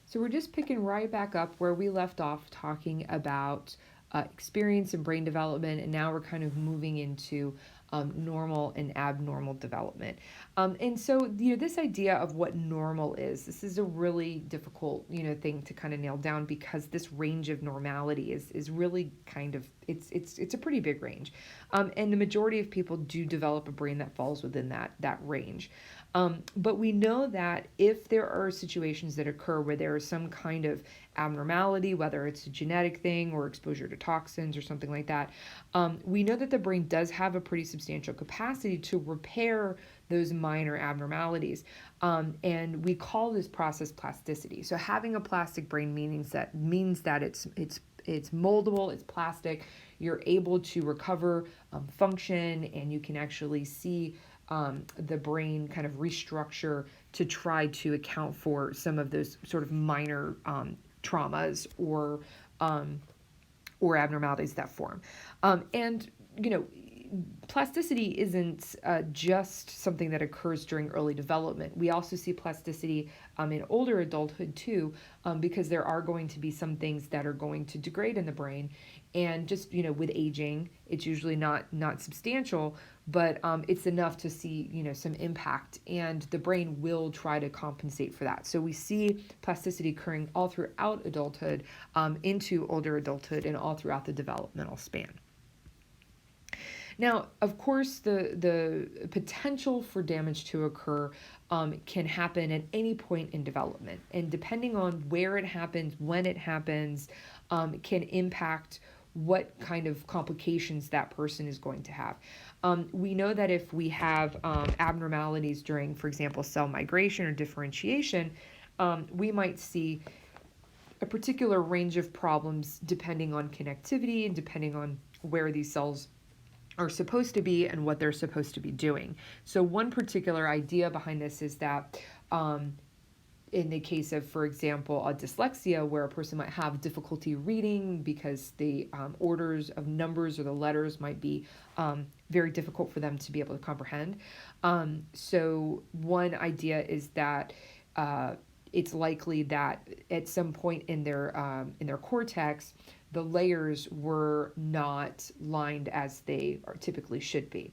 So we're just picking right back up where we left off talking about experience and brain development, and now we're kind of moving into normal and abnormal development. And so, this idea of what normal is, this is a really difficult, thing to kind of nail down, because this range of normality is really kind of, it's a pretty big range. And the majority of people do develop a brain that falls within that range. But we know that if there are situations that occur where there is some kind of abnormality, whether it's a genetic thing or exposure to toxins or something like that, we know that the brain does have a pretty substantial capacity to repair those minor abnormalities. And we call this process plasticity. So having a plastic brain means that it's moldable, it's plastic, you're able to recover function, and you can actually see the brain kind of restructure to try to account for some of those sort of minor traumas or abnormalities that form. And plasticity isn't just something that occurs during early development. We also see plasticity in older adulthood too, because there are going to be some things that are going to degrade in the brain. And just, with aging, it's usually not substantial, but it's enough to see, some impact, and the brain will try to compensate for that. So we see plasticity occurring all throughout adulthood, into older adulthood, and all throughout the developmental span. Now, of course, the potential for damage to occur can happen at any point in development. And depending on where it happens, when it happens, can impact what kind of complications that person is going to have. We know that if we have abnormalities during, for example, cell migration or differentiation, we might see a particular range of problems depending on connectivity and depending on where these cells are supposed to be and what they're supposed to be doing. So one particular idea behind this is that in the case of, for example, a dyslexia, where a person might have difficulty reading because the orders of numbers or the letters might be very difficult for them to be able to comprehend. So one idea is that it's likely that at some point in their cortex, the layers were not lined as they typically should be.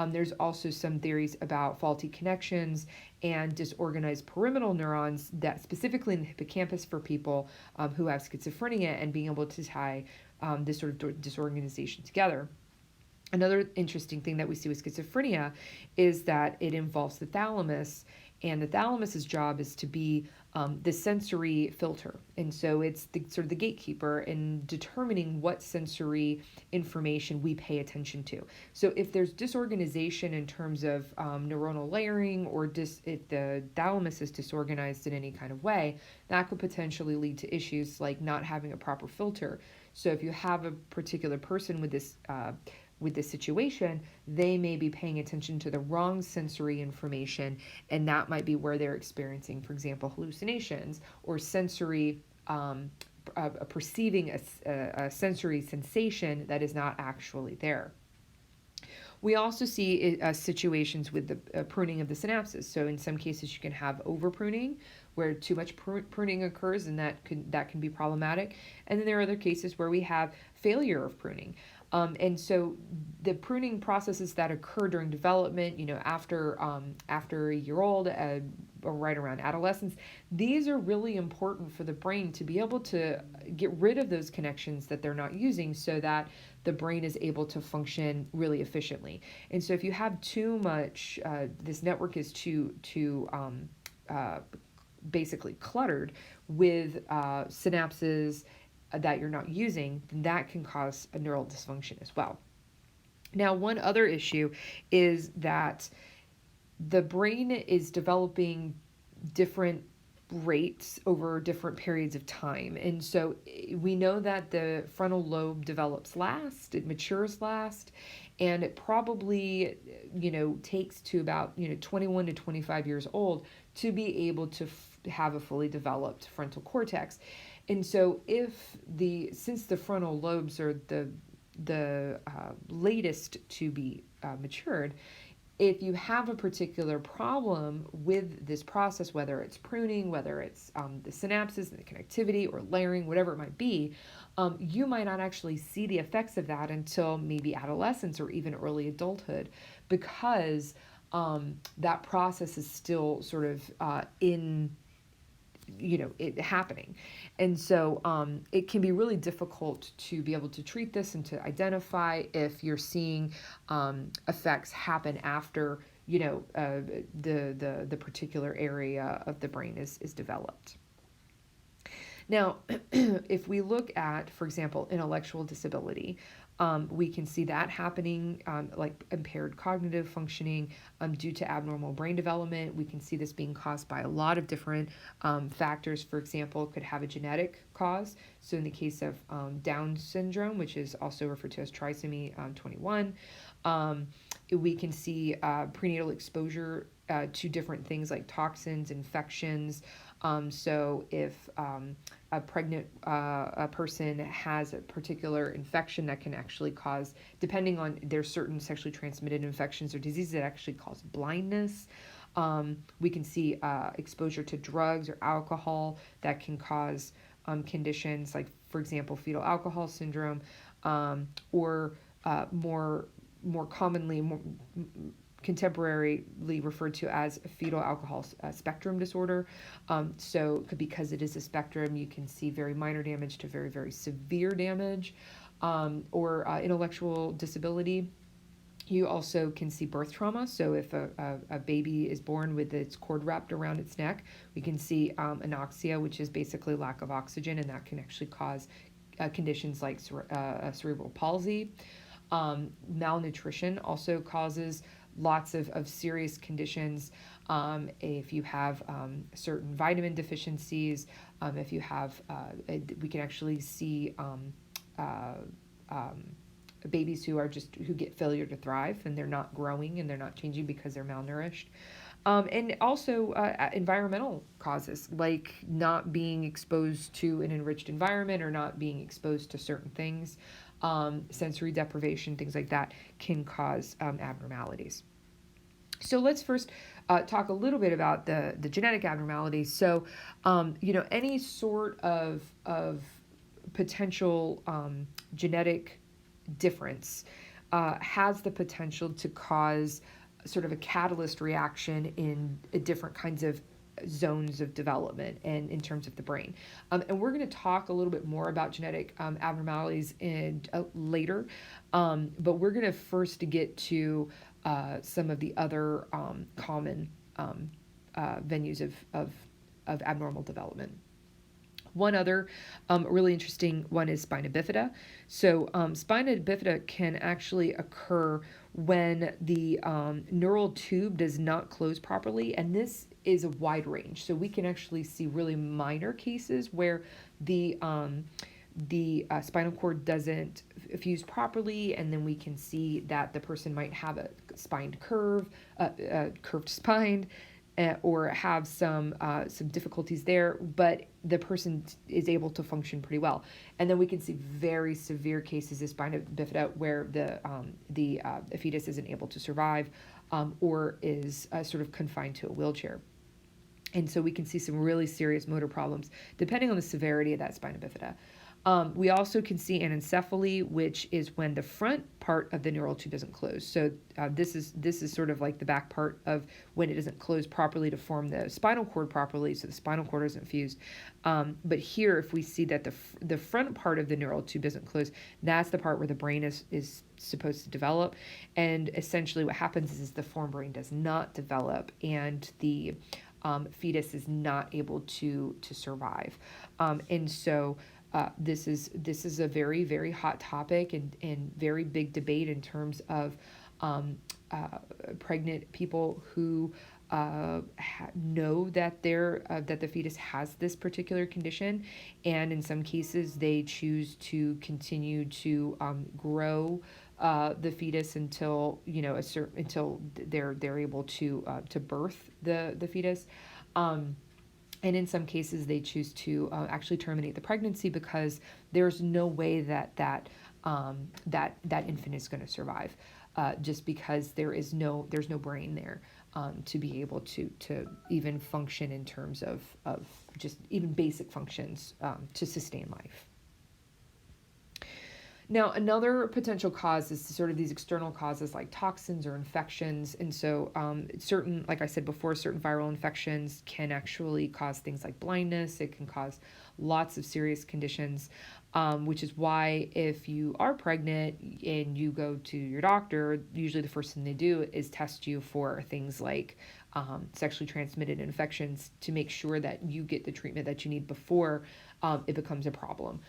There's also some theories about faulty connections and disorganized pyramidal neurons, that specifically in the hippocampus for people who have schizophrenia, and being able to tie this sort of disorganization together. Another interesting thing that we see with schizophrenia is that it involves the thalamus, and the thalamus's job is to be the sensory filter. And so it's sort of the gatekeeper in determining what sensory information we pay attention to. So if there's disorganization in terms of neuronal layering, or if the thalamus is disorganized in any kind of way, that could potentially lead to issues like not having a proper filter. So if you have a particular person with this situation, they may be paying attention to the wrong sensory information, and that might be where they're experiencing, for example, hallucinations or sensory perceiving a sensory sensation that is not actually there. We also see situations with the pruning of the synapses. So in some cases, you can have over pruning, where too much pruning occurs, and that can be problematic. And then there are other cases where we have failure of pruning. And so the pruning processes that occur during development, after a year old, or right around adolescence, these are really important for the brain to be able to get rid of those connections that they're not using, so that the brain is able to function really efficiently. And so if you have too much, this network is too basically cluttered with synapses that you're not using, then that can cause a neural dysfunction as well. Now, one other issue is that the brain is developing different rates over different periods of time. And so we know that the frontal lobe develops last, it matures last, and it probably, takes to about, 21 to 25 years old to be able to have a fully developed frontal cortex. And so since the frontal lobes are the latest to be matured, if you have a particular problem with this process, whether it's pruning, whether it's the synapses and the connectivity or layering, whatever it might be, you might not actually see the effects of that until maybe adolescence or even early adulthood, because that process is still sort of in it happening. And so it can be really difficult to be able to treat this and to identify if you're seeing effects happen after the particular area of the brain is developed. Now, if we look at, for example, intellectual disability, we can see that happening, like impaired cognitive functioning due to abnormal brain development. We can see this being caused by a lot of different factors. For example, it could have a genetic cause. So in the case of Down syndrome, which is also referred to as trisomy 21, we can see prenatal exposure to different things like toxins, infections. So if a pregnant a person has a particular infection that can actually cause, depending on, there's certain sexually transmitted infections or diseases that actually cause blindness. We can see exposure to drugs or alcohol that can cause conditions like, for example, fetal alcohol syndrome, or more commonly, contemporarily referred to as fetal alcohol spectrum disorder. So because it is a spectrum, you can see very minor damage to very, very severe damage, or intellectual disability. You also can see birth trauma. So if a baby is born with its cord wrapped around its neck, we can see anoxia, which is basically lack of oxygen, and that can actually cause conditions like cerebral palsy. Malnutrition also causes lots of serious conditions. If you have certain vitamin deficiencies, if you have, we can actually see babies who get failure to thrive, and they're not growing and they're not changing because they're malnourished. And also environmental causes, like not being exposed to an enriched environment or not being exposed to certain things. Sensory deprivation, things like that can cause abnormalities. So let's first talk a little bit about the genetic abnormalities. So, any sort of potential genetic difference has the potential to cause sort of a catalyst reaction in different kinds of zones of development and in terms of the brain. And we're going to talk a little bit more about genetic abnormalities later, but we're going to first get to some of the other common venues of abnormal development. One other really interesting one is spina bifida. So spina bifida can actually occur when the neural tube does not close properly, and this is a wide range. So we can actually see really minor cases where the spinal cord doesn't fuse properly, and then we can see that the person might have a spined curved spine, or have some difficulties there, but the person is able to function pretty well. And then we can see very severe cases of spina bifida where the fetus isn't able to survive, or is sort of confined to a wheelchair. And so we can see some really serious motor problems depending on the severity of that spina bifida. We also can see anencephaly, which is when the front part of the neural tube doesn't close. So this is sort of like the back part of when it doesn't close properly to form the spinal cord properly, so the spinal cord isn't fused. But here, if we see that the front part of the neural tube doesn't close, that's the part where the brain is supposed to develop. And essentially what happens is the forebrain does not develop, and the fetus is not able to survive. And so this is a very, very hot topic and very big debate in terms of pregnant people who know that that the fetus has this particular condition, and in some cases they choose to continue to grow the fetus until until they're able to birth the fetus. And in some cases, they choose to actually terminate the pregnancy because there's no way that infant is going to survive. just because there's no brain there to be able to even function in terms of just even basic functions to sustain life. Now, another potential cause is sort of these external causes like toxins or infections. And so, certain, like I said before, certain viral infections can actually cause things like blindness. It can cause lots of serious conditions, which is why if you are pregnant and you go to your doctor, usually the first thing they do is test you for things like sexually transmitted infections to make sure that you get the treatment that you need before it becomes a problem.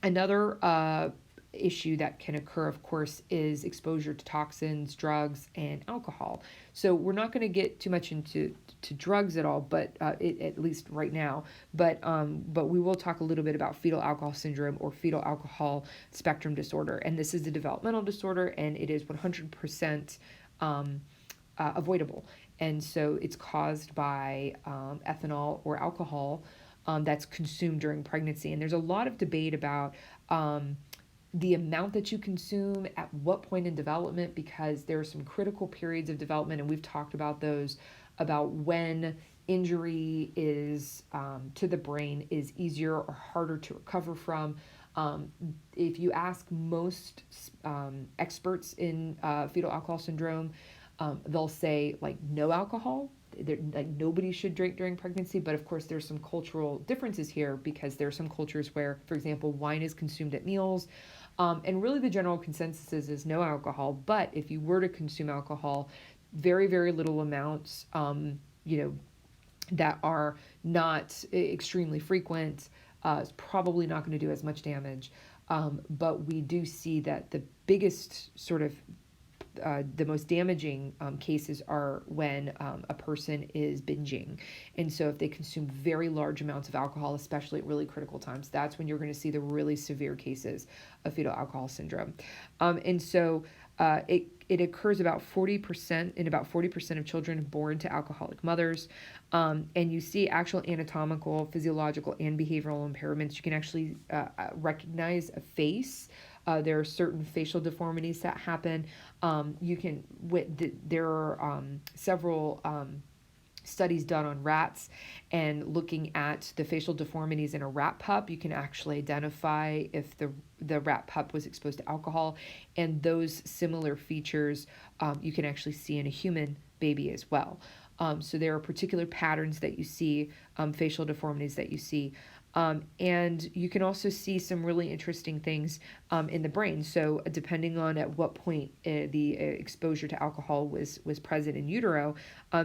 Another issue that can occur, of course, is exposure to toxins, drugs, and alcohol. So we're not going to get too much into drugs at all, but at least right now. But we will talk a little bit about fetal alcohol syndrome or fetal alcohol spectrum disorder. And this is a developmental disorder, and it is 100% avoidable. And so it's caused by ethanol or alcohol that's consumed during pregnancy. And there's a lot of debate about the amount that you consume at what point in development, because there are some critical periods of development, and we've talked about those, about when injury is to the brain is easier or harder to recover from. If you ask most experts in fetal alcohol syndrome, they'll say like no alcohol. Like nobody should drink during pregnancy, but of course there's some cultural differences here, because there are some cultures where, for example, wine is consumed at meals, and really the general consensus is no alcohol. But if you were to consume alcohol, very, very little amounts, that are not extremely frequent, is probably not going to do as much damage. But we do see that the biggest sort of the most damaging cases are when a person is binging. And so if they consume very large amounts of alcohol, especially at really critical times, that's when you're going to see the really severe cases of fetal alcohol syndrome. And so it occurs about 40% in about 40% of children born to alcoholic mothers. And you see actual anatomical, physiological, and behavioral impairments. You can actually recognize a face. There are certain facial deformities that happen. There are several studies done on rats, and looking at the facial deformities in a rat pup, you can actually identify if the rat pup was exposed to alcohol, and those similar features you can actually see in a human baby as well. So there are particular patterns that you see, facial deformities that you see. And you can also see some really interesting things in the brain. So depending on at what point the exposure to alcohol was present in utero,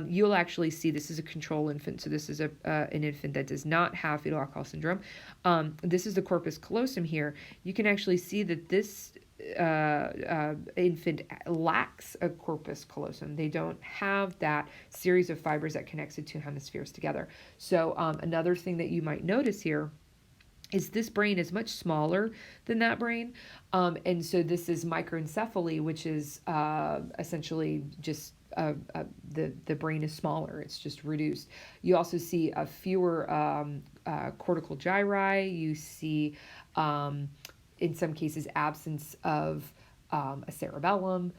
you'll actually see, this is a control infant. So this is an infant that does not have fetal alcohol syndrome. This is the corpus callosum here. You can actually see that this infant lacks a corpus callosum. They don't have that series of fibers that connects the two hemispheres together. So another thing that you might notice here is this brain is much smaller than that brain. And so this is microencephaly, which is essentially just the brain is smaller. It's just reduced. You also see fewer cortical gyri. You see in some cases absence of a cerebellum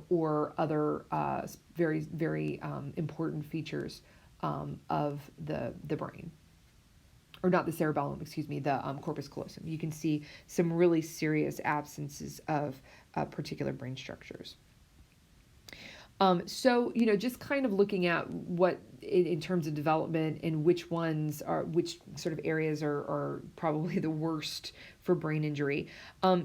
or other very, very important features of the brain. Or not the cerebellum, excuse me, the corpus callosum. You can see some really serious absences of particular brain structures. So, just kind of looking at what in terms of development and which sort of areas are probably the worst for brain injury.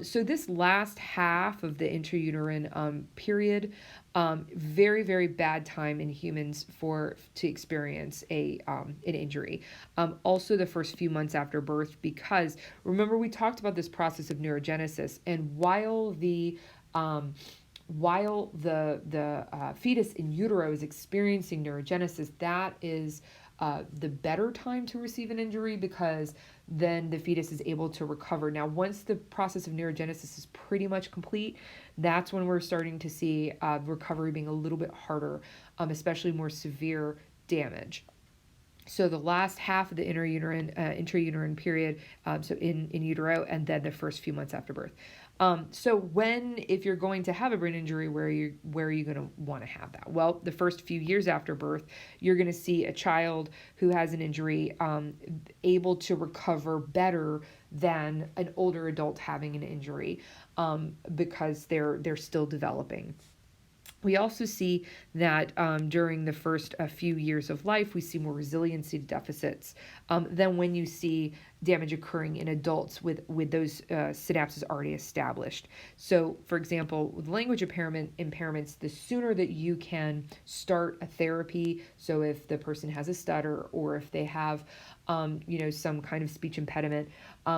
So this last half of the intrauterine period, very, very bad time in humans to experience an injury. Also the first few months after birth, because remember we talked about this process of neurogenesis, and while the fetus in utero is experiencing neurogenesis, that is the better time to receive an injury, because then the fetus is able to recover. Now, once the process of neurogenesis is pretty much complete, that's when we're starting to see recovery being a little bit harder, especially more severe damage. So the last half of the intrauterine period, so in utero, and then the first few months after birth. If you're going to have a brain injury, where are you going to want to have that? Well, the first few years after birth, you're going to see a child who has an injury able to recover better than an older adult having an injury, because they're still developing. We also see that during the first few years of life, we see more resiliency deficits than when you see damage occurring in adults with those synapses already established. So, for example, with language impairments, the sooner that you can start a therapy, so if the person has a stutter or if they have, some kind of speech impediment,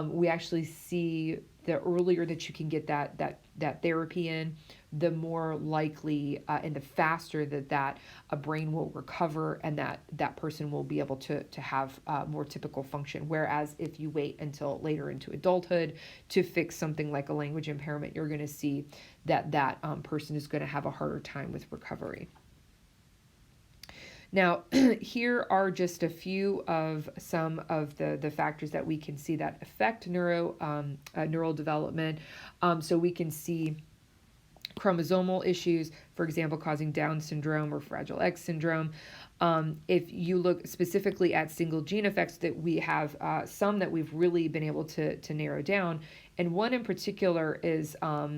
we actually see the earlier that you can get that therapy in, the more likely and the faster that a brain will recover, and that person will be able to have more typical function. Whereas if you wait until later into adulthood to fix something like a language impairment, you're going to see that person is going to have a harder time with recovery. Now, here are just a few of some of the factors that we can see that affect neural development. So we can see chromosomal issues, for example, causing Down syndrome or Fragile X syndrome. If you look specifically at single gene effects, that we have some that we've really been able to narrow down, and one in particular is a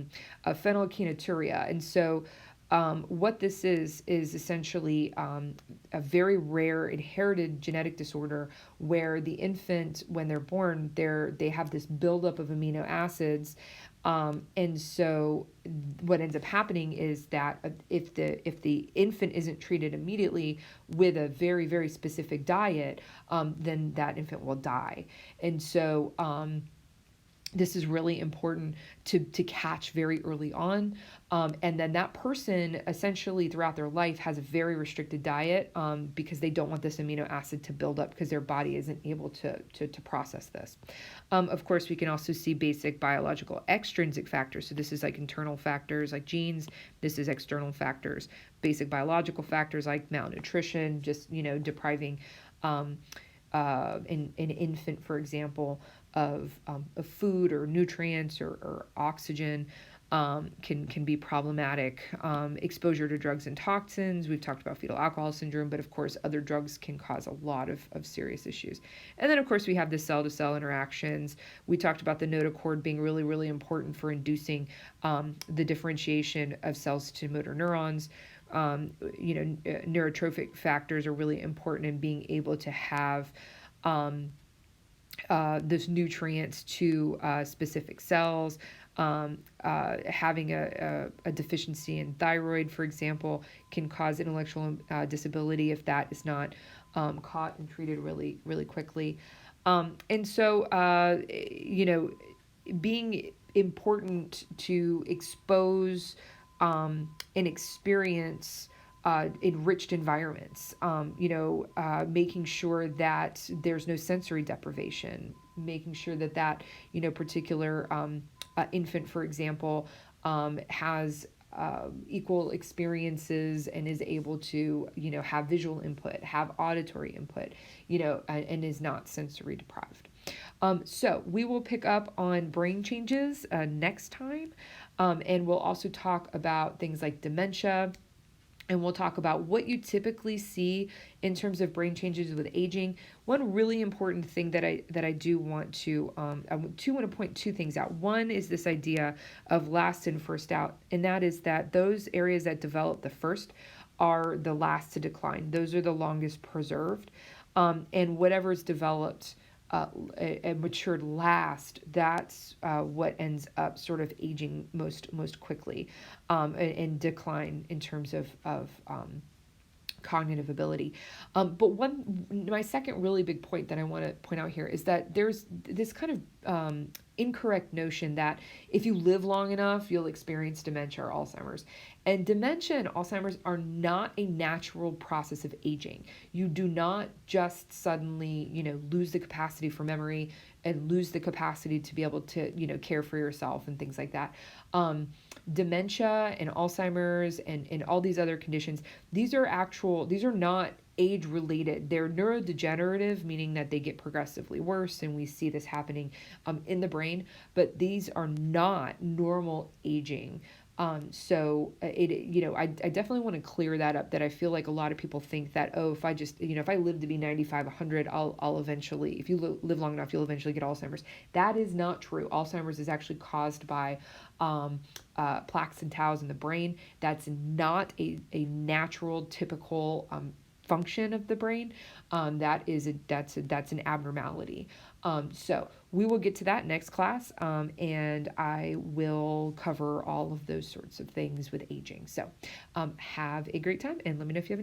phenylketonuria. And so what this is essentially a very rare inherited genetic disorder where the infant, when they're born, they have this buildup of amino acids. And so what ends up happening is that if the infant isn't treated immediately with a very, very specific diet, then that infant will die. And so this is really important to catch very early on. And then that person essentially throughout their life has a very restricted diet because they don't want this amino acid to build up because their body isn't able to process this. Of course, we can also see basic biological extrinsic factors. So this is like internal factors like genes. This is external factors, basic biological factors like malnutrition, just, depriving an infant, for example, of food or nutrients or oxygen can be problematic. Exposure to drugs and toxins. We've talked about fetal alcohol syndrome, but of course other drugs can cause a lot of serious issues. And then of course we have the cell-to-cell interactions. We talked about the notochord being really, really important for inducing the differentiation of cells to motor neurons. Neurotrophic factors are really important in being able to have those nutrients to specific cells. Having a deficiency in thyroid, for example, can cause intellectual disability if that is not caught and treated really, really quickly. And so, being important to expose and experience enriched environments, making sure that there's no sensory deprivation, making sure that particular infant, for example, has equal experiences and is able to, have visual input, have auditory input, and is not sensory deprived. So we will pick up on brain changes next time, and we'll also talk about things like dementia. And we'll talk about what you typically see in terms of brain changes with aging. One really important thing that I do want to point two things out. One is this idea of last in, first out, and that is that those areas that develop the first are the last to decline. Those are the longest preserved, and whatever's developed and matured last, that's what ends up sort of aging most quickly, and decline in terms of cognitive ability. But my second really big point that I want to point out here is that there's this kind of incorrect notion that if you live long enough, you'll experience dementia or Alzheimer's. And dementia and Alzheimer's are not a natural process of aging. You do not just suddenly, lose the capacity for memory and lose the capacity to be able to, care for yourself and things like that. Dementia and Alzheimer's and all these other conditions, these are not age related. They're neurodegenerative, meaning that they get progressively worse, and we see this happening in the brain, but these are not normal aging. I definitely want to clear that up, that I feel like a lot of people think that, oh, if I just, if I live to be 95, 100, I'll eventually, if you live long enough, you'll eventually get Alzheimer's. That is not true. Alzheimer's is actually caused by plaques and taus in the brain. That's not a natural, typical function of the brain. That's an abnormality. So we will get to that next class, and I will cover all of those sorts of things with aging. So have a great time, and let me know if you have any